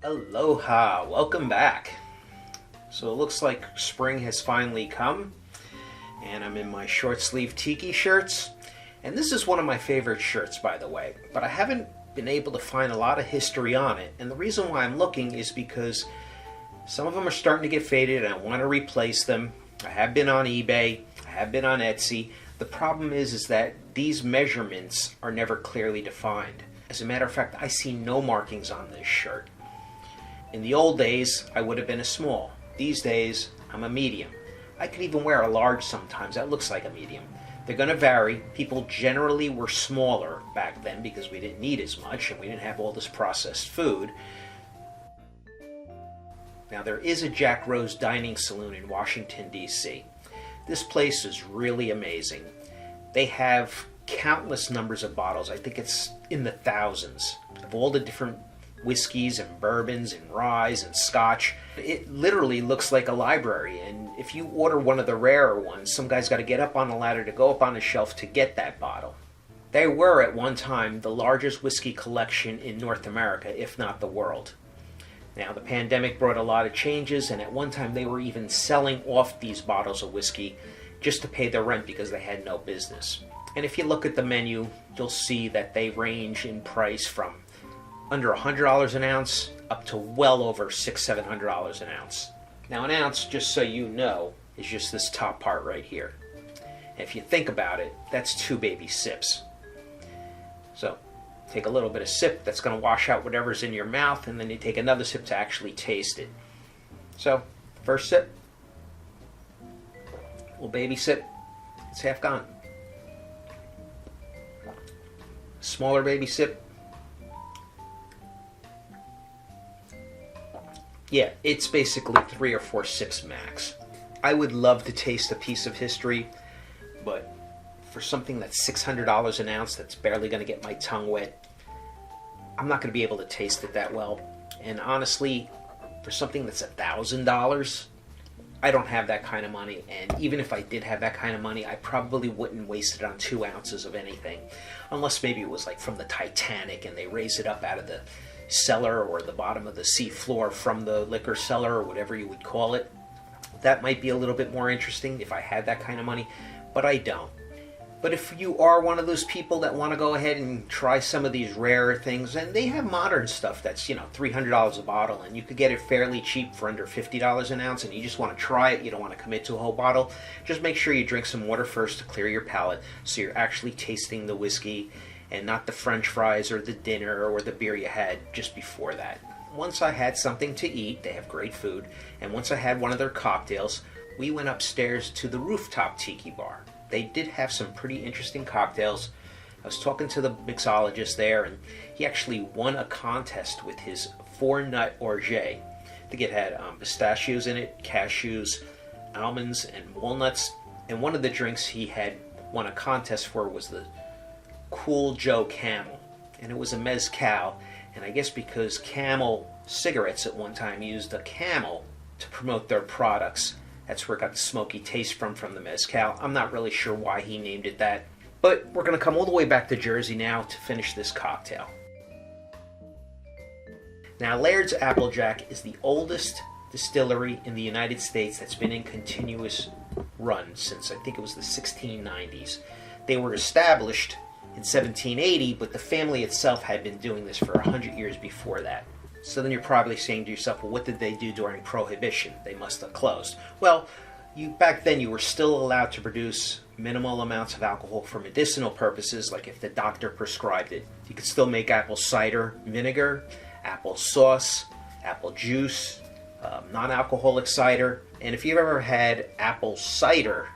Aloha, welcome back. So it looks like spring has finally come, and I'm in my short sleeve tiki shirts. And this is one of my favorite shirts, by the way, but I haven't been able to find a lot of history on it. And the reason why I'm looking is because some of them are starting to get faded and I want to replace them. I have been on eBay, I have been on Etsy. The problem is that these measurements are never clearly defined. As a matter of fact, I see no markings on this shirt. In the old days, I would have been a small. These days, I'm a medium. I could even wear a large sometimes. That looks like a medium. They're going to vary. People generally were smaller back then because we didn't need as much and we didn't have all this processed food. Now, there is a Jack Rose Dining Saloon in Washington, D.C. This place is really amazing. They have countless numbers of bottles. I think it's in the thousands of all the different whiskeys and bourbons and ryes and scotch. It literally looks like a library, and if you order one of the rarer ones, some guy's got to get up on a ladder to go up on a shelf to get that bottle. They were at one time the largest whiskey collection in North America, if not the world. Now, the pandemic brought a lot of changes, and at one time they were even selling off these bottles of whiskey just to pay their rent because they had no business. And if you look at the menu, you'll see that they range in price from under $100 an ounce up to well over $600-700 an ounce. Now, an ounce, just so you know, is just this top part right here. And if you think about it, that's 2 baby sips. So take a little bit of sip, that's going to wash out whatever's in your mouth, and then you take another sip to actually taste it. So first sip, little baby sip, it's half gone. Smaller baby sip. Yeah, it's basically 3 or 4 sips max. I would love to taste a piece of history, but for something that's $600 an ounce that's barely going to get my tongue wet, I'm not going to be able to taste it that well. And honestly, for something that's $1,000, I don't have that kind of money. And even if I did have that kind of money, I probably wouldn't waste it on 2 ounces of anything. Unless maybe it was like from the Titanic and they raise it up out of the cellar or the bottom of the sea floor from the liquor cellar or whatever you would call it. That might be a little bit more interesting if I had that kind of money, but I don't. But if you are one of those people that want to go ahead and try some of these rarer things, and they have modern stuff that's, $300 a bottle, and you could get it fairly cheap for under $50 an ounce, and you just want to try it, you don't want to commit to a whole bottle, just make sure you drink some water first to clear your palate so you're actually tasting the whiskey and not the french fries or the dinner or the beer you had just before that. Once I had something to eat, they have great food, and once I had one of their cocktails, we went upstairs to the rooftop Tiki Bar. They did have some pretty interesting cocktails. I was talking to the mixologist there, and he actually won a contest with his 4-nut orgeat. I think it had pistachios in it, cashews, almonds, and walnuts. And one of the drinks he had won a contest for was the Cool Joe Camel, and it was a mezcal. And I guess because Camel cigarettes at one time used a camel to promote their products, that's where it got the smoky taste from the mezcal. I'm not really sure why he named it that, but we're going to come all the way back to Jersey now to finish this cocktail. Now, Laird's Applejack is the oldest distillery in the United States that's been in continuous run since I think it was the 1690s. They were established in 1780, but the family itself had been doing this for 100 years before that. So then you're probably saying to yourself, well, what did they do during Prohibition? They must have closed. Well, back then you were still allowed to produce minimal amounts of alcohol for medicinal purposes, like if the doctor prescribed it. You could still make apple cider vinegar, apple sauce, apple juice, non-alcoholic cider. And if you've ever had apple cider,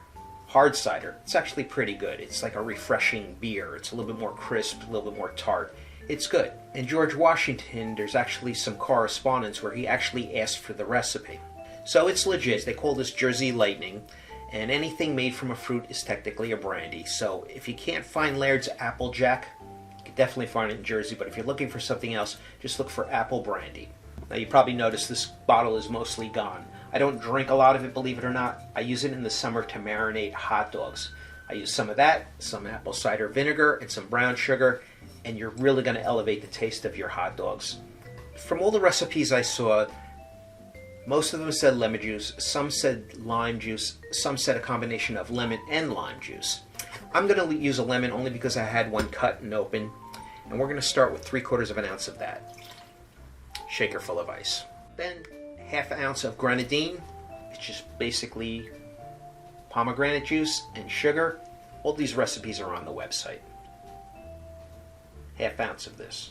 hard cider, it's actually pretty good. It's like a refreshing beer. It's a little bit more crisp, a little bit more tart. It's good. And George Washington, there's actually some correspondence where he actually asked for the recipe. So it's legit. They call this Jersey Lightning, and anything made from a fruit is technically a brandy. So if you can't find Laird's Applejack, you can definitely find it in Jersey, but if you're looking for something else, just look for Apple Brandy. Now you probably noticed this bottle is mostly gone. I don't drink a lot of it, believe it or not. I use it in the summer to marinate hot dogs. I use some of that, some apple cider vinegar, and some brown sugar, and you're really going to elevate the taste of your hot dogs. From all the recipes I saw, most of them said lemon juice, some said lime juice, some said a combination of lemon and lime juice. I'm going to use a lemon only because I had one cut and open, and we're going to start with 3/4 of an ounce of that. Shaker full of ice. Then half an ounce of grenadine. It's just basically pomegranate juice and sugar. All these recipes are on the website. Half ounce of this.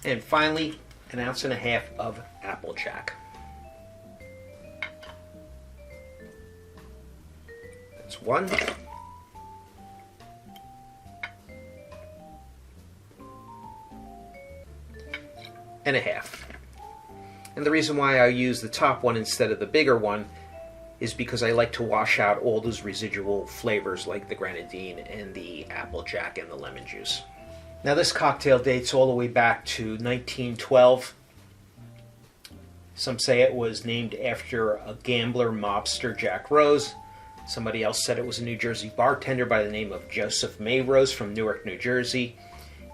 And finally, an ounce and a half of Applejack. That's one. And a half. And the reason why I use the top one instead of the bigger one is because I like to wash out all those residual flavors like the grenadine and the Applejack and the lemon juice. Now this cocktail dates all the way back to 1912. Some say it was named after a gambler mobster, Jack Rose. Somebody else said it was a New Jersey bartender by the name of Joseph Mayrose from Newark, New Jersey.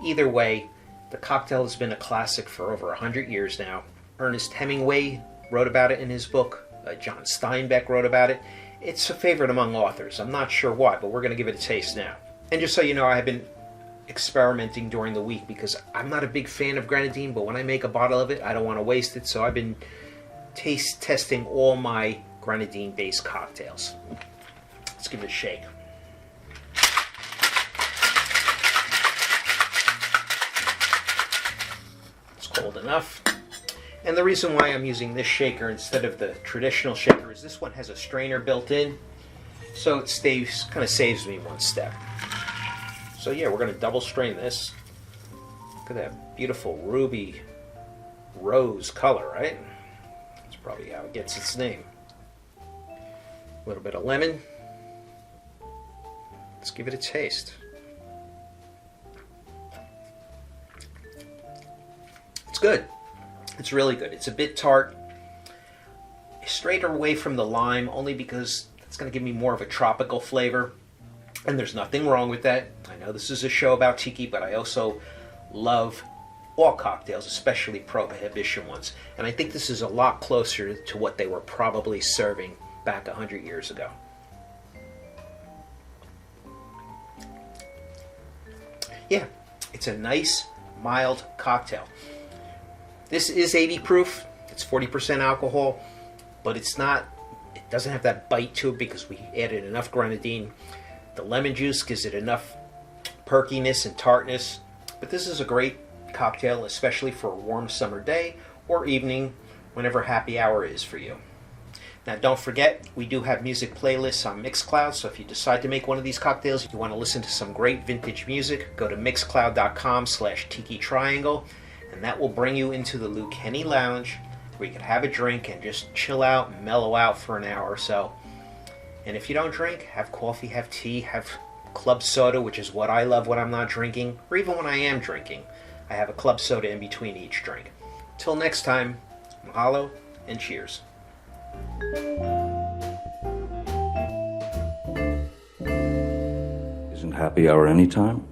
Either way, the cocktail has been a classic for over 100 years now. Ernest Hemingway wrote about it in his book. John Steinbeck wrote about it. It's a favorite among authors. I'm not sure why, but we're going to give it a taste now. And just so you know, I have been experimenting during the week because I'm not a big fan of grenadine, but when I make a bottle of it, I don't want to waste it. So I've been taste testing all my grenadine-based cocktails. Let's give it a shake. It's cold enough. And the reason why I'm using this shaker instead of the traditional shaker is this one has a strainer built in, so it kind of saves me one step. So yeah, we're going to double strain this. Look at that beautiful ruby rose color, right? That's probably how it gets its name. A little bit of lemon. Let's give it a taste. It's good. It's really good. It's a bit tart. Straight away from the lime, only because it's going to give me more of a tropical flavor. And there's nothing wrong with that. I know this is a show about tiki, but I also love all cocktails, especially Prohibition ones. And I think this is a lot closer to what they were probably serving back 100 years ago. Yeah, it's a nice, mild cocktail. This is 80 proof. It's 40% alcohol, but it doesn't have that bite to it because we added enough grenadine. The lemon juice gives it enough perkiness and tartness. But this is a great cocktail, especially for a warm summer day or evening, whenever happy hour is for you. Now don't forget, we do have music playlists on Mixcloud, so if you decide to make one of these cocktails, if you want to listen to some great vintage music, go to mixcloud.com/Tiki Triangle. And that will bring you into the Lou Kenny Lounge, where you can have a drink and just chill out and mellow out for an hour or so. And if you don't drink, have coffee, have tea, have club soda, which is what I love when I'm not drinking, or even when I am drinking. I have a club soda in between each drink. Till next time, mahalo and cheers. Isn't happy hour anytime?